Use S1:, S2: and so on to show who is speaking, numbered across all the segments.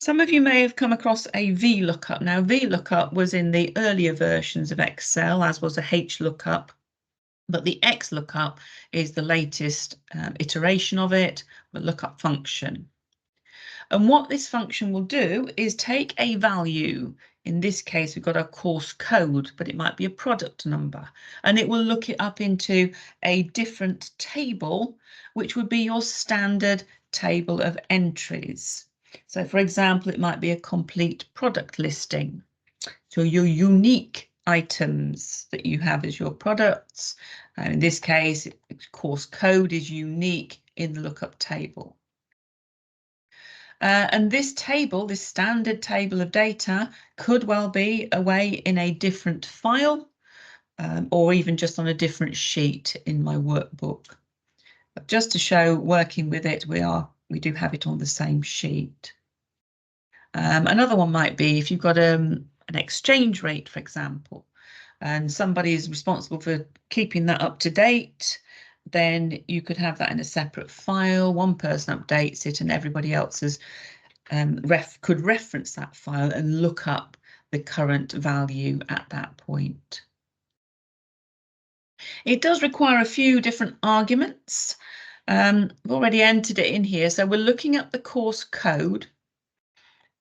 S1: Some of you may have come across a VLOOKUP. Now, VLOOKUP was in the earlier versions of Excel, as was a HLOOKUP, but the Xlookup is the latest iteration of it, the lookup function. And what this function will do is take a value. In this case, we've got a course code, but it might be a product number, and it will look it up into a different table, which would be your standard table of entries. So, for example, it might be a complete product listing. So your unique items that you have as your products. In this case, course code is unique in the lookup table. And this table, this standard table of data, could well be away in a different file or even just on a different sheet in my workbook. But just to show working with it, we do have it on the same sheet. Another one might be if you've got an exchange rate, for example, and somebody is responsible for keeping that up to date, then you could have that in a separate file. One person updates it and everybody else could reference that file and look up the current value at that point. It does require a few different arguments. I've already entered it in here. So we're looking at the course code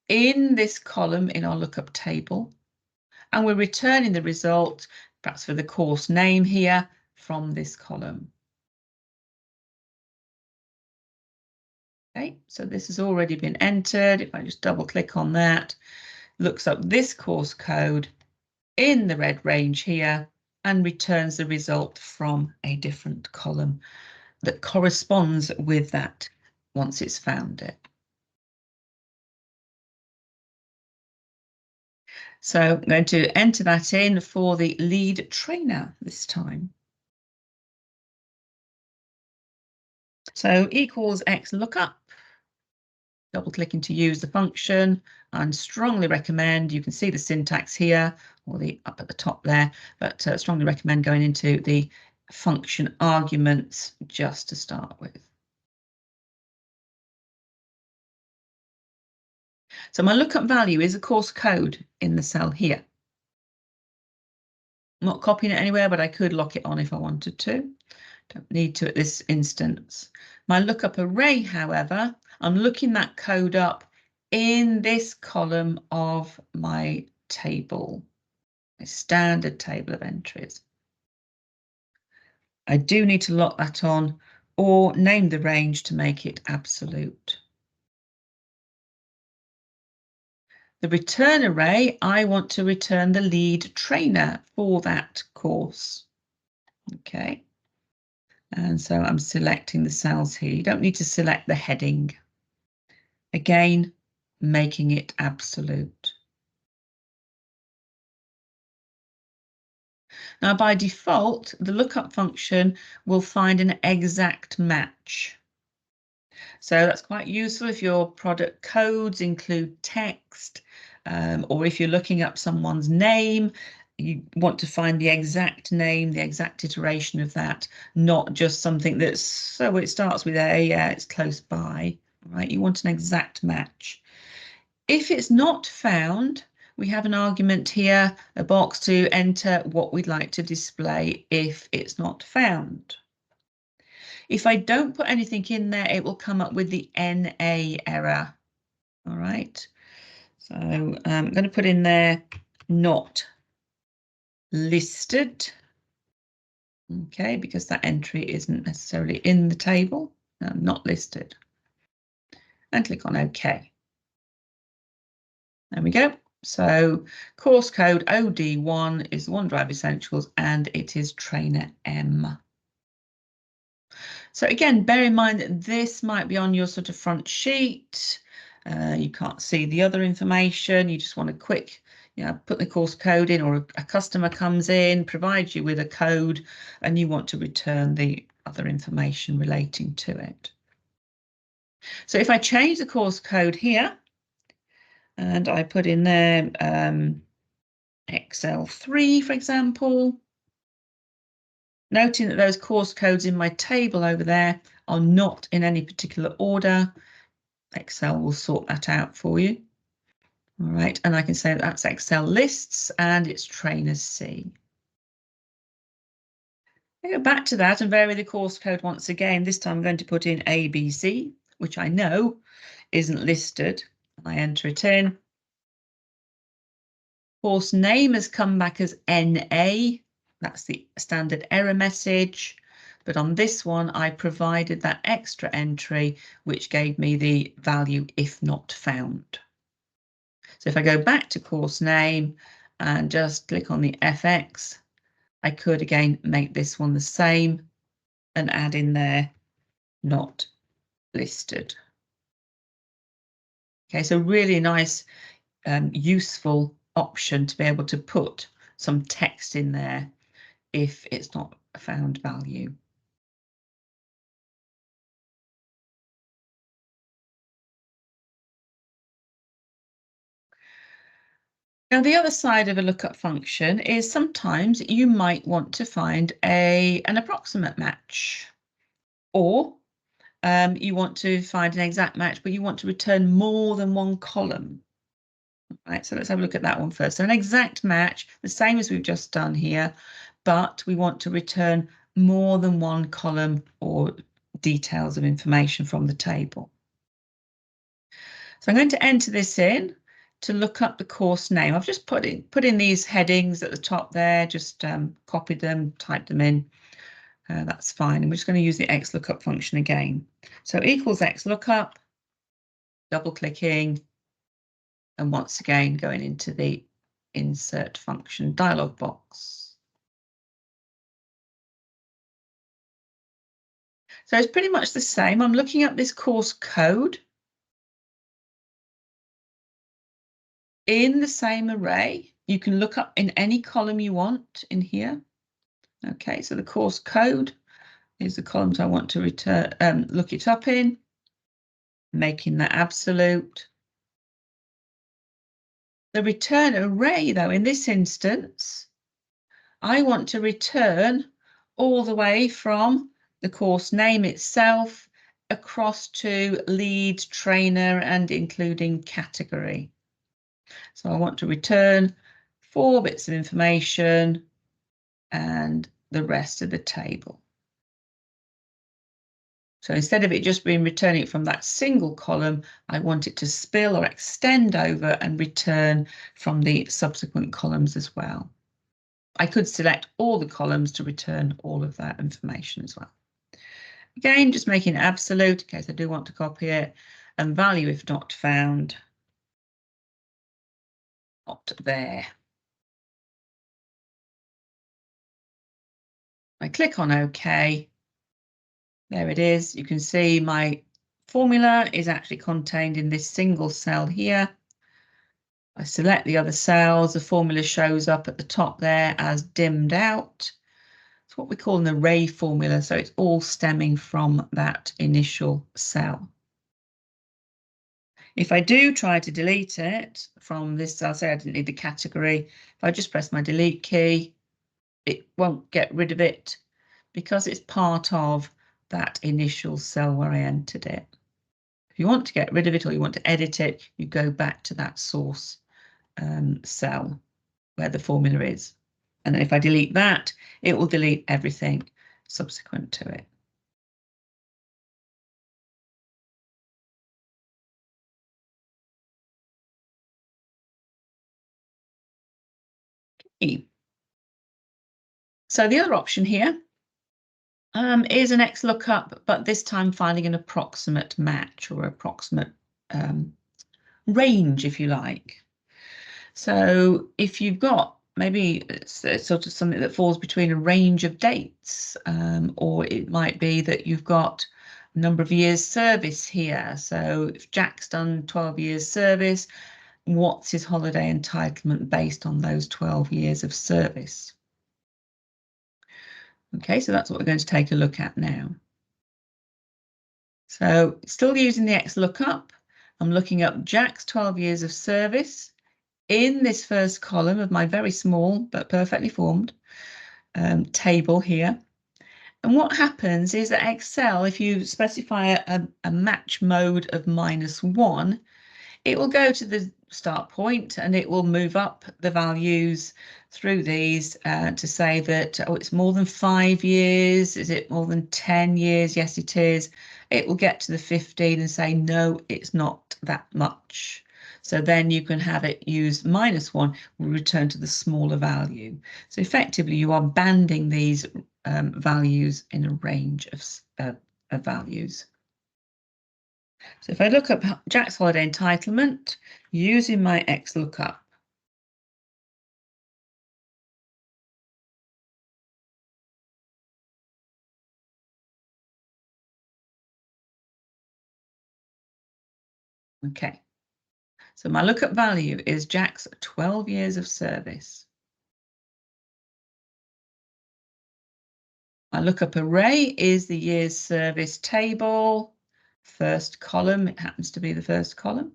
S1: in this column in our lookup table, and we're returning the result, perhaps for the course name here, from this column. Okay, so this has already been entered. If I just double click on that, looks up this course code in the red range here and returns the result from a different column that corresponds with that once it's found it. So I'm going to enter that in for the lead trainer this time. So equals Xlookup. Double clicking to use the function, and strongly recommend, you can see the syntax here or the up at the top there, but strongly recommend going into the function arguments just to start with. So my lookup value is a course code in the cell here. I'm not copying it anywhere, but I could lock it on if I wanted to. Don't need to at this instance. My lookup array, however, I'm looking that code up in this column of my table, my standard table of entries. I do need to lock that on or name the range to make it absolute. The return array, I want to return the lead trainer for that course. Okay. And so I'm selecting the cells here. You don't need to select the heading. Again, making it absolute. Now, by default, the lookup function will find an exact match. So that's quite useful if your product codes include text, or if you're looking up someone's name, you want to find the exact name, the exact iteration of that, not just something that's, so it starts with A, yeah, it's close by, right? You want an exact match. If it's not found, we have an argument here, a box to enter what we'd like to display if it's not found. If I don't put anything in there, it will come up with the NA error. All right. So I'm going to put in there not listed. Okay, because that entry isn't necessarily in the table. No, not listed. And click on OK. There we go. So course code OD1 is the OneDrive Essentials, and it is trainer M. So again, bear in mind that this might be on your sort of front sheet. You can't see the other information. You just want a quick, put the course code in, or a customer comes in, provides you with a code, and you want to return the other information relating to it. So if I change the course code here, and I put in there XL3, for example, noting that those course codes in my table over there are not in any particular order, Excel will sort that out for you. All right, and I can say that's Excel lists and it's trainers C. I go back to that and vary the course code once again. This time I'm going to put in ABC, which I know isn't listed. I enter it in. Course name has come back as NA. That's the standard error message. But on this one, I provided that extra entry, which gave me the value if not found. So if I go back to course name and just click on the FX, I could again make this one the same and add in there not listed. Okay, so really nice, useful option to be able to put some text in there if it's not a found value. Now, the other side of a lookup function is sometimes you might want to find an approximate match, or you want to find an exact match, but you want to return more than one column. Right, so let's have a look at that one first. So an exact match, the same as we've just done here, but we want to return more than one column or details of information from the table. So I'm going to enter this in to look up the course name. I've just put in these headings at the top there, just copied them, typed them in. That's fine. And we're just going to use the Xlookup function again. So equals Xlookup, double clicking, and once again going into the insert function dialog box. So it's pretty much the same. I'm looking at this course code in the same array. You can look up in any column you want in here. Okay, so the course code is the columns I want to return, look it up in, making that absolute. The return array, though, in this instance, I want to return all the way from the course name itself across to lead, trainer, and including category. So I want to return 4 bits of information and the rest of the table. So instead of it just being returning it from that single column, I want it to spill or extend over and return from the subsequent columns as well. I could select all the columns to return all of that information as well. Again, just making it absolute in case I do want to copy it, and value if not found, not there. I click on OK. There it is. You can see my formula is actually contained in this single cell here. I select the other cells, the formula shows up at the top there as dimmed out. It's what we call an array formula, so it's all stemming from that initial cell. If I do try to delete it from this cell, say I didn't need the category, if I just press my delete key, it won't get rid of it because it's part of that initial cell where I entered it. If you want to get rid of it or you want to edit it, you go back to that source cell where the formula is. And then if I delete that, it will delete everything subsequent to it. Okay. So the other option here is an Xlookup, but this time finding an approximate match or approximate range, if you like. So if you've got maybe it's sort of something that falls between a range of dates, or it might be that you've got a number of years service here. So if Jack's done 12 years service, what's his holiday entitlement based on those 12 years of service? Okay, so that's what we're going to take a look at now. So still using the Xlookup, I'm looking up Jack's 12 years of service in this first column of my very small but perfectly formed table here. And what happens is that Excel, if you specify a match mode of -1, it will go to the start point and it will move up the values through these to say that, oh, it's more than 5 years. Is it more than 10 years? Yes, it is. It will get to the 15 and say, no, it's not that much. So then you can have it use -1, will return to the smaller value. So effectively, you are banding these values in a range of values. So if I look up Jack's holiday entitlement using my Xlookup, okay. So my lookup value is Jack's 12 years of service. My lookup array is the years service table, first column. It happens to be the first column.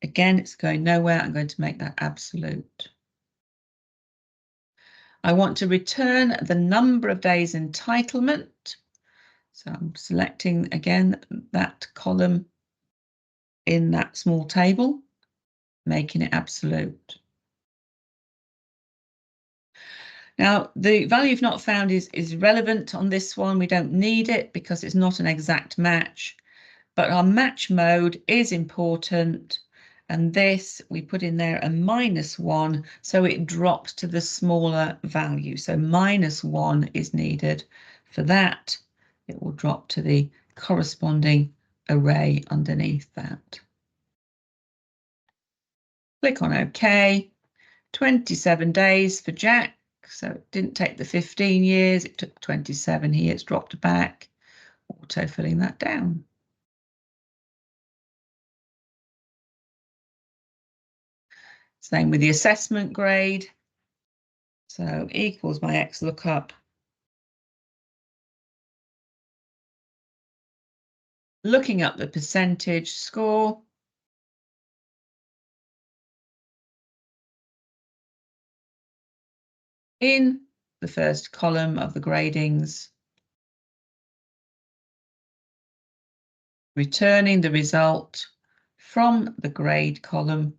S1: Again, it's going nowhere. I'm going to make that absolute. I want to return the number of days entitlement. So I'm selecting again that column in that small table, making it absolute. Now, the value if not found is relevant on this one. We don't need it because it's not an exact match, but our match mode is important. And this, we put in there a -1, so it drops to the smaller value. So -1 is needed for that. It will drop to the corresponding array underneath that. Click on OK. 27 days for Jack. So it didn't take the 15 years, it took 27 here, it's dropped back, auto-filling that down. Same with the assessment grade. So equals my Xlookup. Looking up the percentage score. In the first column of the gradings. Returning the result from the grade column.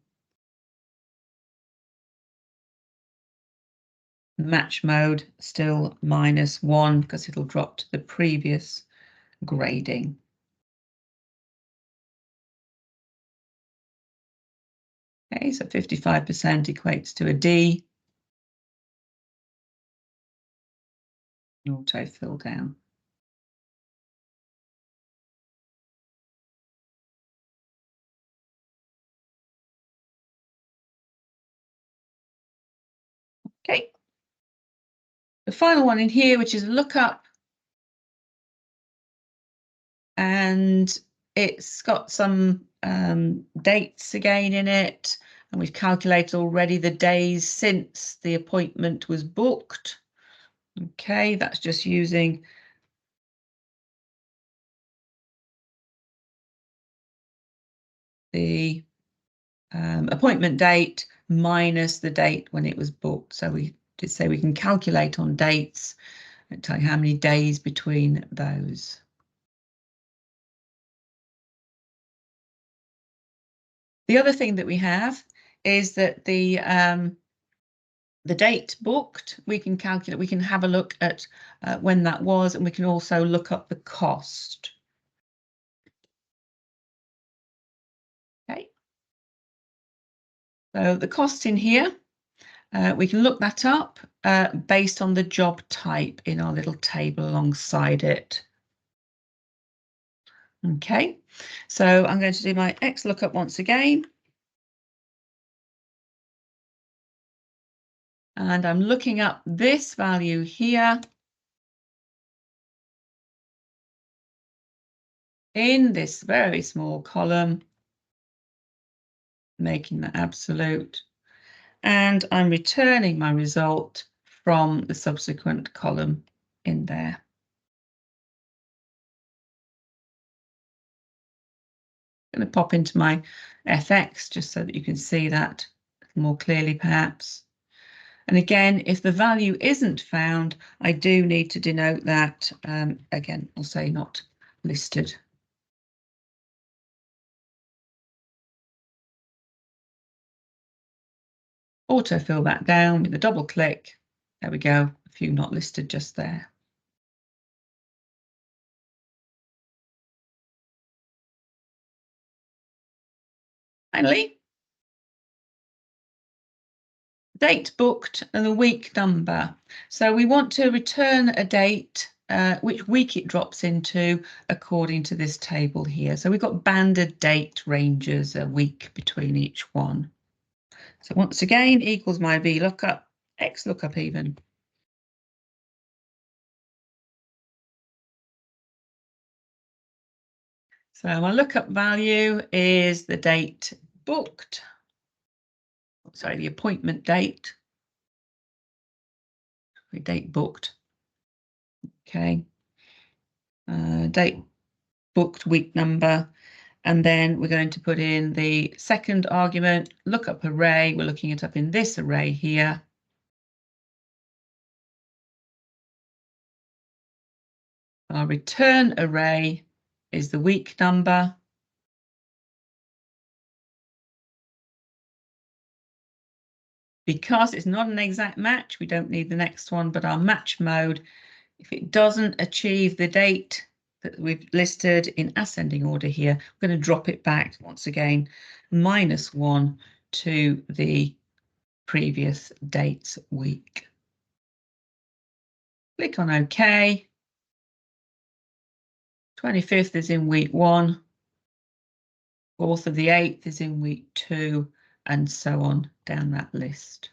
S1: Match mode still -1 because it'll drop to the previous grading. Okay, so 55% equates to a D. Auto fill down. Okay. The final one in here, which is lookup. And it's got some dates again in it. And we've calculated already the days since the appointment was booked. Okay, that's just using the appointment date minus the date when it was booked. So we did say we can calculate on dates and tell you how many days between those. The other thing that we have is that the date booked, we can calculate, we can have a look at when that was, and we can also look up the cost. Okay. So the cost in here, we can look that up based on the job type in our little table alongside it. Okay, so I'm going to do my Xlookup once again. And I'm looking up this value here in this very small column, making that absolute. And I'm returning my result from the subsequent column in there. I'm going to pop into my FX just so that you can see that more clearly perhaps. And again, if the value isn't found, I do need to denote that, again, I'll say not listed. autofill that down with a double click. There we go, a few not listed just there. Finally, date booked and the week number. So we want to return a date, which week it drops into according to this table here. So we've got banded date ranges, a week between each one. So once again, equals my VLOOKUP, Xlookup even. So my lookup value is the date booked, sorry, the appointment date, date booked, okay, date booked, week number, and then we're going to put in the second argument, lookup array. We're looking it up in this array here. Our return array is the week number. Because it's not an exact match, we don't need the next one, but our match mode, if it doesn't achieve the date that we've listed in ascending order here, we're going to drop it back once again, -1 to the previous date's week. Click on OK. 25th is in week 1. 4th of the 8th is in week 2, and so on down that list.